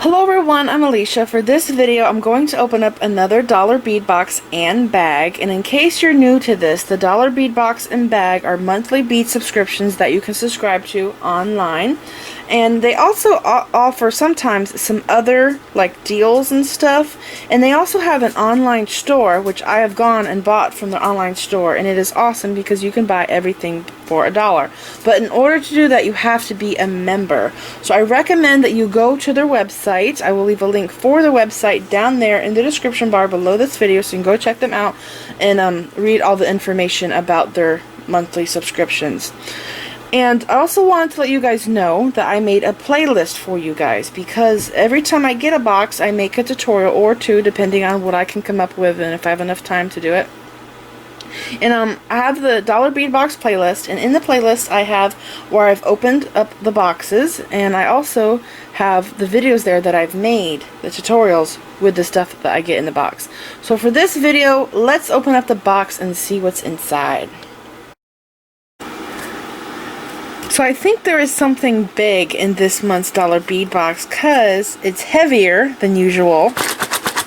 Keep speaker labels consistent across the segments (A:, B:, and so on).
A: Hello everyone, I'm Alicia. For this video, I'm going to open up another dollar bead box and bag. And in case you're new to this, the dollar bead box and bag are monthly bead subscriptions that you can subscribe to online. And they also offer sometimes some other like deals and stuff. And they also have an online store, which I have gone and bought from their online store. And it is awesome because you can buy everything for $1. But in order to do that, you have to be a member. So I recommend that you go to their website. I will leave a link for the website down there in the description bar below this video, so you can go check them out and read all the information about their monthly subscriptions. And I also wanted to let you guys know that I made a playlist for you guys, because every time I get a box, I make a tutorial or two, depending on what I can come up with and if I have enough time to do it. And I have the dollar bead box playlist, and in the playlist I have where I've opened up the boxes, and I also have the videos there that I've made, the tutorials with the stuff that I get in the box. So for this video, let's open up the box and see what's inside. So I think there is something big in this month's dollar bead box because it's heavier than usual,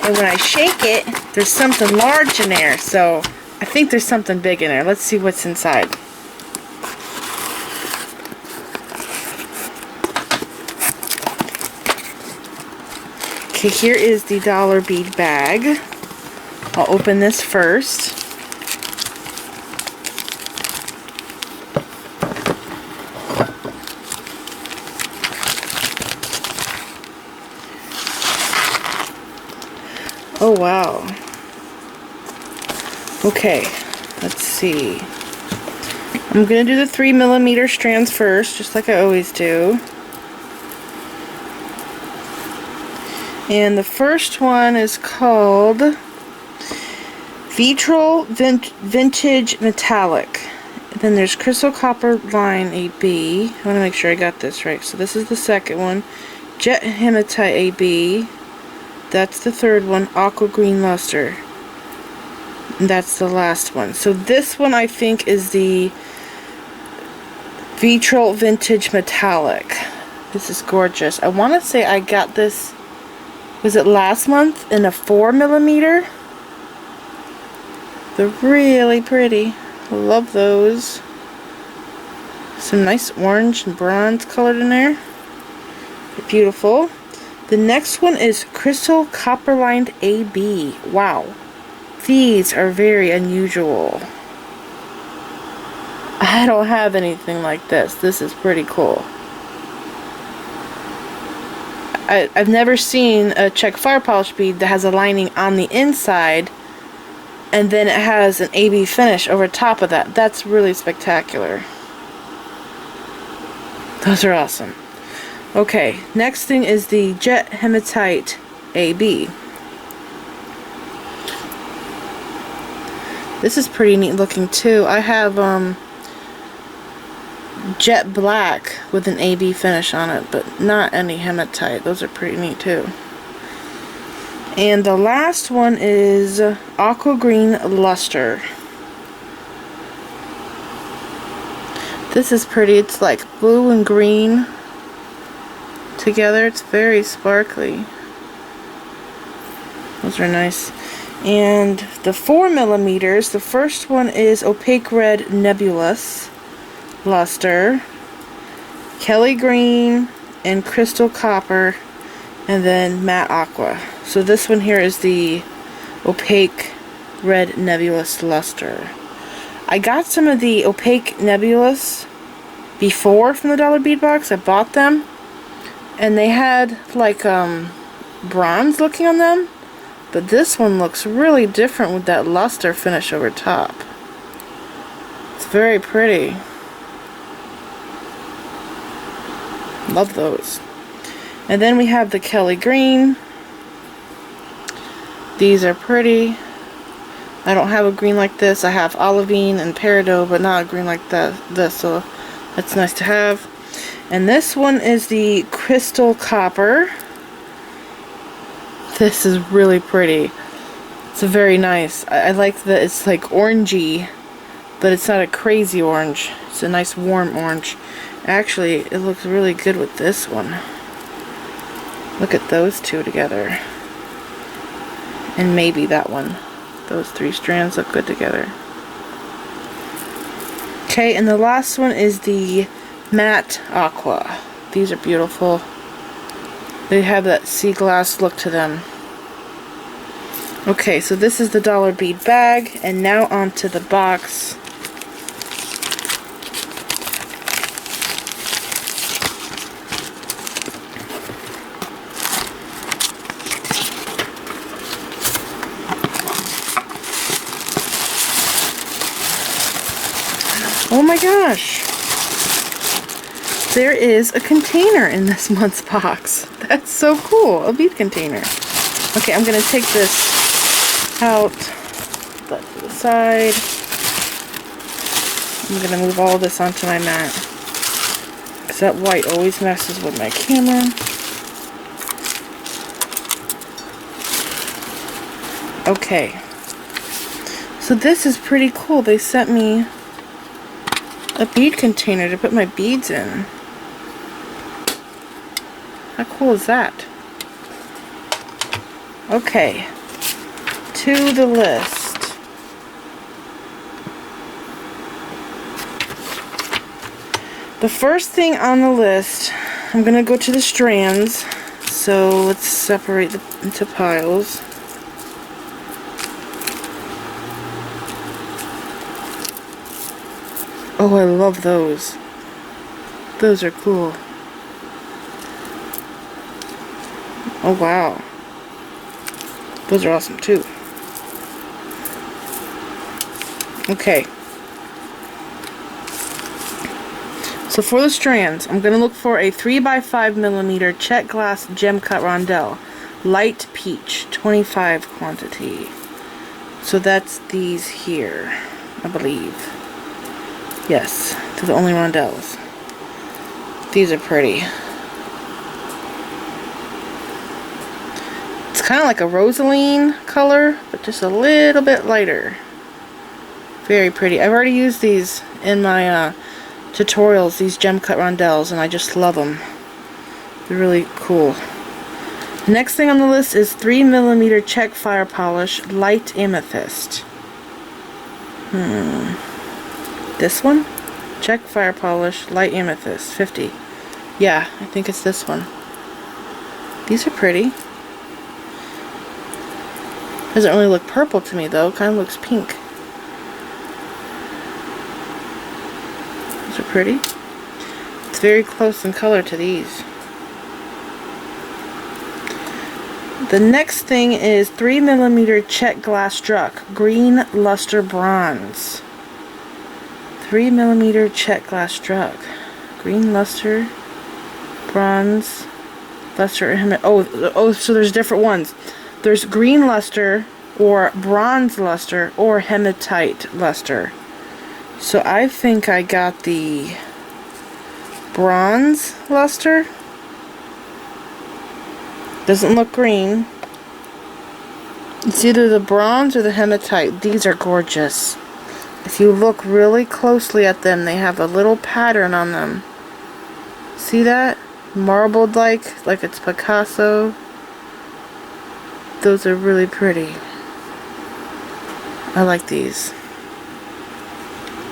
A: and when I shake it, there's something large in there, so I think there's something big in there. Let's see what's inside. Okay, here is the dollar bead bag. I'll open this first. Oh wow. Okay, let's see. I'm going to do the 3mm strands first, just like I always do. And the first one is called Vitral Vintage Metallic. And then there's Crystal Copper Line AB. I want to make sure I got this right. So this is the second one. Jet Hematite AB. That's the third one. Aqua Green Luster. And that's the last one. So this one I think is the Vitral Vintage Metallic. This is gorgeous. I want to say I got this, was it last month, in a 4mm? They're really pretty. I love those. Some nice orange and bronze colored in there. They're beautiful. The next one is Crystal Copper Lined AB. Wow. These are very unusual. I don't have anything like this. This is pretty cool. I've never seen a check fire polish bead that has a lining on the inside and then it has an AB finish over top of that. That's really spectacular. Those are awesome. Okay, next thing is the Jet Hematite AB. This is pretty neat looking too. I have jet black with an AB finish on it, but not any hematite. Those are pretty neat too. And the last one is Aqua Green Luster. This is pretty. It's like blue and green together. It's very sparkly. Those are nice. And the 4mm, the first one is Opaque Red Nebulous Luster, Kelly Green, and Crystal Copper, and then Matte Aqua. So this one here is the Opaque Red Nebulous Luster. I got some of the Opaque Nebulous before from the dollar bead box. I bought them, and they had like bronze looking on them. But this one looks really different with that luster finish over top. It's very pretty. Love those. And then we have the Kelly Green. These are pretty. I don't have a green like this. I have olivine and peridot, but not a green like this, so that's nice to have. And this one is the Crystal Copper. This is really pretty. It's very nice. I like that it's like orangey, but it's not a crazy orange. It's a nice warm orange. Actually, it looks really good with this one. Look at those two together. And maybe that one. Those 3 strands look good together. Okay, and the last one is the matte aqua. These are beautiful. They have that sea glass look to them. Okay, so this is the dollar bead bag, and now onto the box. Oh my gosh! There is a container in this month's box. That's so cool. A bead container. Okay, I'm going to take this out, put that to the side. I'm going to move all this onto my mat, because that white always messes with my camera. Okay, so this is pretty cool. They sent me a bead container to put my beads in. How cool is that? Okay, to the list. The first thing on the list, I'm gonna go to the strands. So let's separate them into piles. Oh, I love those. Those are cool. Oh, wow. Those are awesome, too. Okay. So for the strands, I'm going to look for a 3x5mm check glass gem cut rondelle. Light peach, 25 quantity. So that's these here, I believe. Yes, they're the only rondelles. These are pretty. It's kind of like a rosaline color, but just a little bit lighter. Very pretty. I've already used these in my tutorials, these gem cut rondelles, and I just love them. They're really cool. The next thing on the list is 3mm check fire polish, light amethyst. This one? Check fire polish, light amethyst, 50. Yeah, I think it's this one. These are pretty. Doesn't really look purple to me though, kind of looks pink. These are pretty. It's very close in color to these. The next thing is 3mm check glass struck, green luster bronze. 3mm check glass struck, green luster, bronze, luster, oh, so there's different ones. There's green luster, or bronze luster, or hematite luster. So I think I got the bronze luster. Doesn't look green. It's either the bronze or the hematite. These are gorgeous. If you look really closely at them, they have a little pattern on them. See that? Marbled like it's Picasso. Those are really pretty. I like these.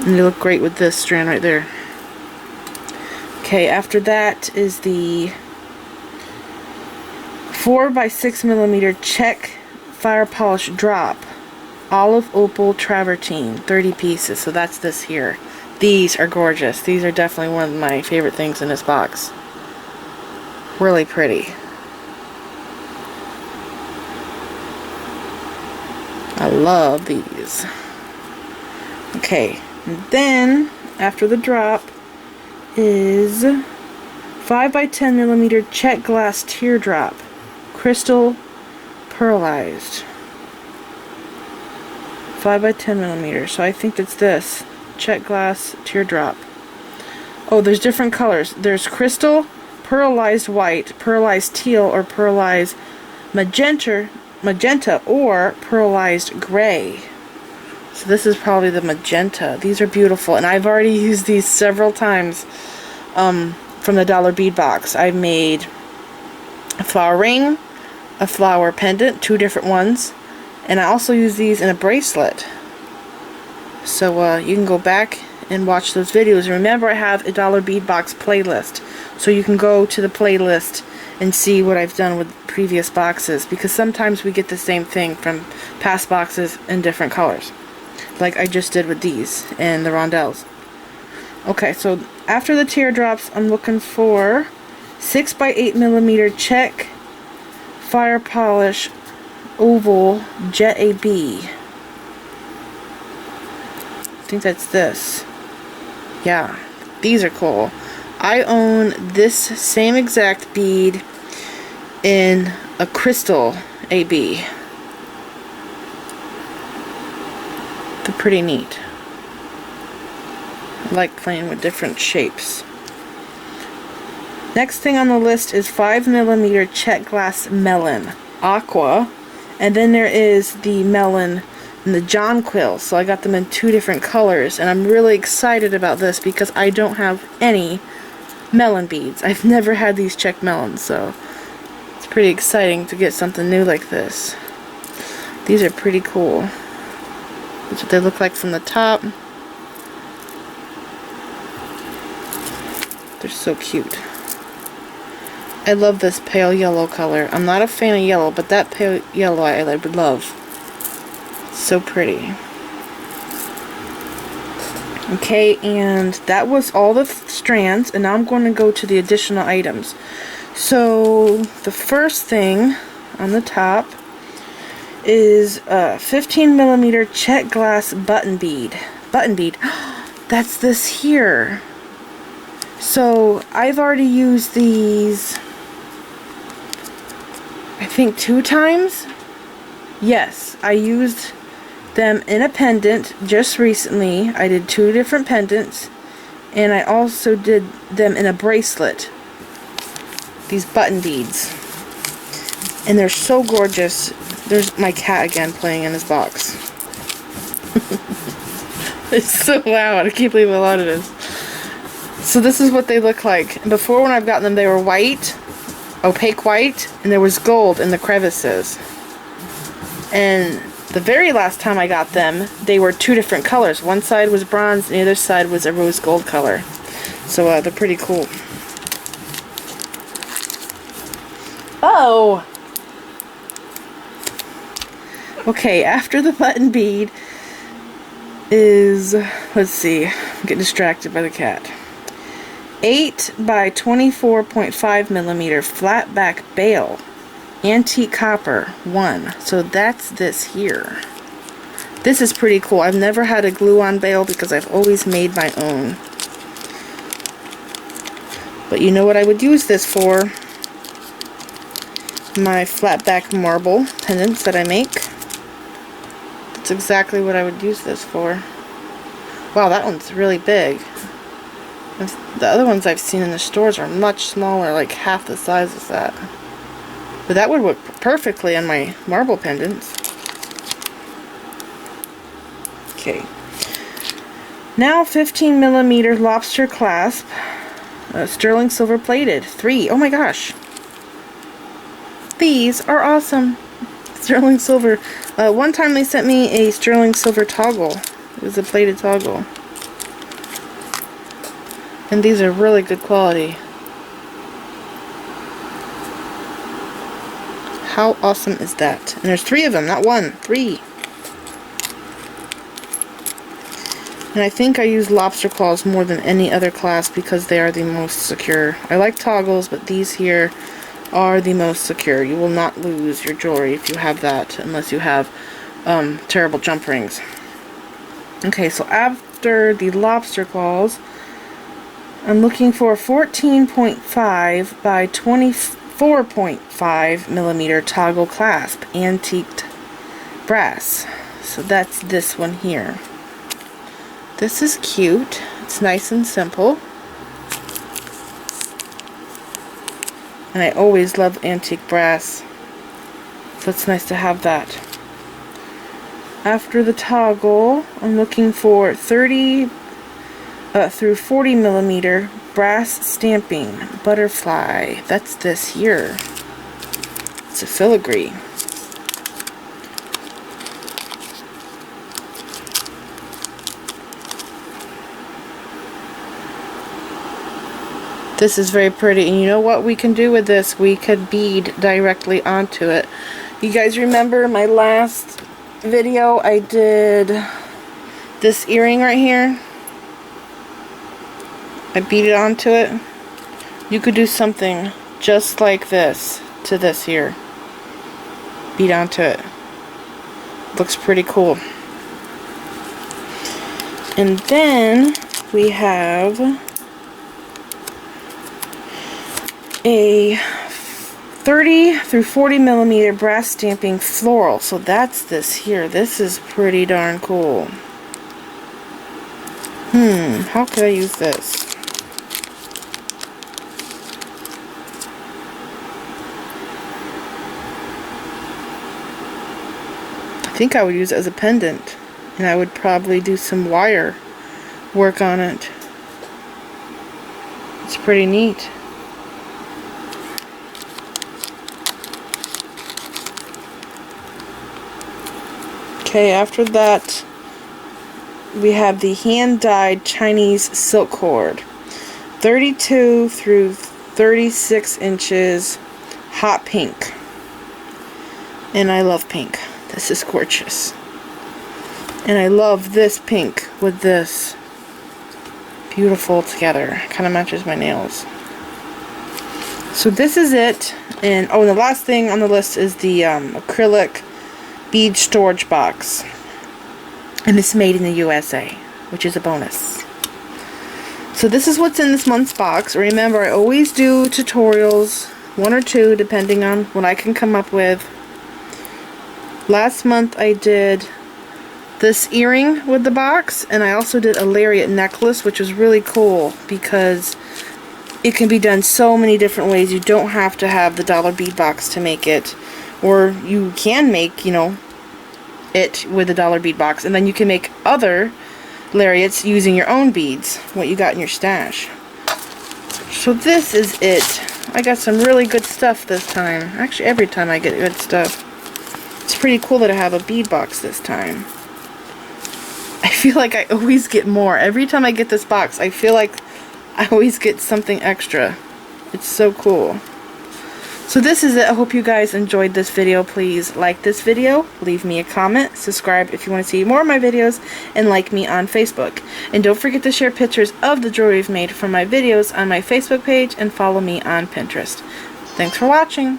A: And they look great with this strand right there. Okay, after that is the 4x6mm check fire polish drop. Olive opal travertine, 30 pieces. So that's this here. These are gorgeous. These are definitely one of my favorite things in this box. Really pretty. I love these. Okay, and then after the drop is 5x10mm check glass teardrop, crystal pearlized. 5x10mm. So I think it's this check glass teardrop. Oh, there's different colors. There's crystal, pearlized white, pearlized teal, or pearlized magenta, or pearlized gray. So this is probably the magenta. These are beautiful, and I've already used these several times from the dollar bead box. I've made a flower ring, a flower pendant, 2 different ones, and I also use these in a bracelet. So you can go back and watch those videos. And remember, I have a dollar bead box playlist, so you can go to the playlist and see what I've done with previous boxes, because sometimes we get the same thing from past boxes in different colors, like I just did with these and the rondelles. Okay, so after the teardrops, I'm looking for 6 by 8 millimeter check fire polish oval jet AB. I think that's this. Yeah, these are cool. I own this same exact bead in a crystal AB. They're pretty neat. I like playing with different shapes. Next thing on the list is 5 millimeter check glass melon aqua, and then there is the melon and the jonquil. So I got them in 2 different colors, and I'm really excited about this because I don't have any melon beads. I've never had these check melons, so it's pretty exciting to get something new like this. These are pretty cool. That's what they look like from the top. They're so cute. I love this pale yellow color. I'm not a fan of yellow, but that pale yellow I would love. It's so pretty. Okay, and that was all the strands, and now I'm going to go to the additional items. So the first thing on the top is a 15 millimeter check glass button bead. Button bead. That's this here. So I've already used these, I think 2 times. Yes, I used them in a pendant just recently. I did 2 different pendants, and I also did them in a bracelet. These button beads. And they're so gorgeous. There's my cat again playing in his box. It's so loud. I can't believe how loud it is. So this is what they look like. Before, when I've gotten them, they were white, opaque white, and there was gold in the crevices. And the very last time I got them, they were 2 different colors. One side was bronze, and the other side was a rose gold color. So they're pretty cool. Oh! Okay, after the button bead is, let's see, I'm getting distracted by the cat. 8 by 24.5 millimeter flat back bail, antique copper 1. So that's this here. This is pretty cool. I've never had a glue-on bail because I've always made my own. But you know what I would use this for? My flat back marble pendants that I make. That's exactly what I would use this for. Wow, that one's really big. The other ones I've seen in the stores are much smaller, like half the size of that. But that would work perfectly on my marble pendants. Okay. Now 15 millimeter lobster clasp, sterling silver plated, 3. Oh my gosh. These are awesome. Sterling silver. One time they sent me a sterling silver toggle. It was a plated toggle. And these are really good quality. How awesome is that? And there's 3 of them, not 1, 3. And I think I use lobster claws more than any other clasp because they are the most secure. I like toggles, but these here are the most secure. You will not lose your jewelry if you have that, unless you have terrible jump rings. Okay, so after the lobster claws, I'm looking for 14.5 by 24.5 millimeter toggle clasp, antiqued brass. So that's this one here. This is cute. It's nice and simple. And I always love antique brass, so it's nice to have that. After the toggle, I'm looking for 30 through 40 millimeter brass stamping butterfly. That's this here. It's a filigree. This is very pretty, and you know what we can do with this? We could bead directly onto it. You guys remember my last video? I did this earring right here. I beaded onto it. You could do something just like this to this here. Bead onto it. Looks pretty cool. And then we have a 30 through 40 millimeter brass stamping floral. So that's this here. This is pretty darn cool. How could I use this? I think I would use it as a pendant, and I would probably do some wire work on it. It's pretty neat. Okay, after that we have the hand-dyed Chinese silk cord, 32 through 36 inches, hot pink. And I love pink. This is gorgeous. And I love this pink with this. Beautiful together. Kind of matches my nails. So this is it. And oh, and the last thing on the list is the acrylic bead storage box. And it's made in the USA, which is a bonus. So this is what's in this month's box. Remember, I always do tutorials, 1 or 2, depending on what I can come up with. Last month I did this earring with the box, and I also did a lariat necklace, which was really cool because it can be done so many different ways. You don't have to have the dollar bead box to make it, or you can make, you know, it with the dollar bead box, and then you can make other lariats using your own beads, what you got in your stash. So this is it. I got some really good stuff this time. Actually, every time I get good stuff. It's pretty cool that I have a bead box this time. I feel like I always get more. Every time I get this box, I feel like I always get something extra. It's so cool. So this is it. I hope you guys enjoyed this video. Please like this video, leave me a comment, subscribe if you want to see more of my videos, and like me on Facebook. And don't forget to share pictures of the jewelry I've made from my videos on my Facebook page, and follow me on Pinterest. Thanks for watching.